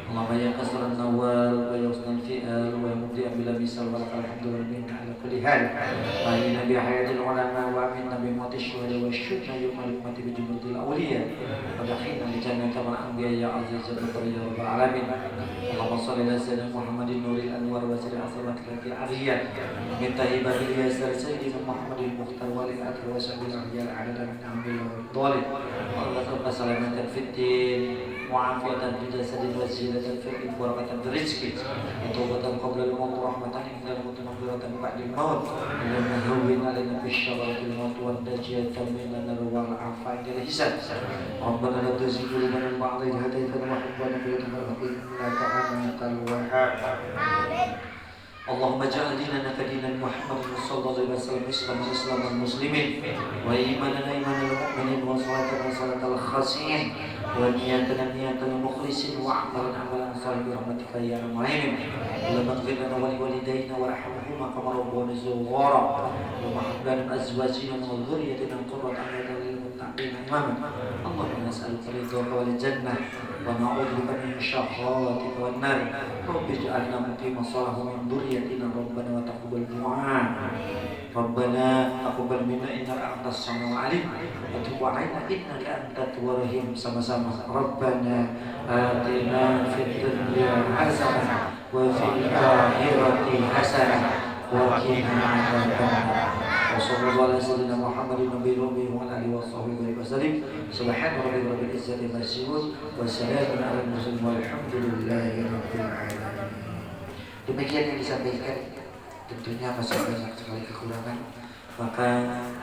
Allahumma ya kasran nawal wa yusnal fi'al wa mubdi'an bila misal wa lakal hamdu wa minna ala kulli hal. Wa inna bi hayatil ulama wa minna bi mauti syuhada wa syukna yumal mati bi jumlatil awliya. Wa dakhilna bi jannati al anbiya ya aziz ya rabbal alamin. Allahumma shalli ala sayyidina Muhammadin nuril anwar wa sirri asmatil aliyah. Min tahibatil yasir sayyidina Muhammadin mukhtar walil athar wa sabil ahyal adadan min ambil dhalil. Allahumma salamatan fid din wa afiyatan fid jasad wa ziyadatan fil barakatan fil rizqi. Tawbatan qabla al-maut rahmatan inda al-maut maghfiratan ba'da al-maut. Allahumma hawwin alaina bisyaratil maut wa dajjatan min an-nar afan ila hisab. Rabbana la tuzigh qulubana ba'da idh hadaytana wa hab lana min ladunka innaka antal wahhab. Allahumma ja'al dinana ka dinan Muhammadin sallallahu alaihi wasallam islaman muslimin wa imanana imanal mu'minin wa salatana salatal khashin wa niyatana niyatal mukhlisin wa amalan salih bi rahmatika ya arhamar rahimin. Allahumma ighfir lana wa liwalidayna warhamhuma kama rabbayana saghira wa hab lana azwajina wa dhurriyyatina qurrata a'yunin lil muttaqin imama. Allahumma nas'aluka ridhaka wal jannah wa na'udzu bika min syahwatika wan nar. Rabbi ij'alna muqima shalah min dhurriyyatina rabbana wa taqabbal du'a. Rabbana taqabbal minna innaka antas samiul alim wa tub 'alaina innaka antat tawwabur rahim. Sama-sama. Rabbana atina fid dunya hasanah wa fil akhirati hasanah wa qina adzabannar. Wassallallahu ala sayyidina Muhammadin nabiyil ummi wa ala alihi washabbihi wasallam. Subhana rabbika rabbil izzati amma yasifun wa salamun alal mursalin walhamdulillahi rabbil alamin. Demikian yang disampaikan, tentunya masih banyak sekali kekurangan. Maka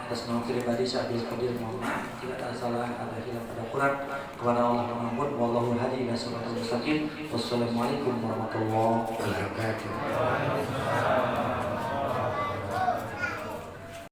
atas nama pribadi saya Abdul Qadir mohon maaf jika ada salah, ada hilaf, ada kurang. Kepada Allah mengampun. Wallahu hadi ila siratal mustaqim. Wassalamualaikum warahmatullahi wabarakatuh.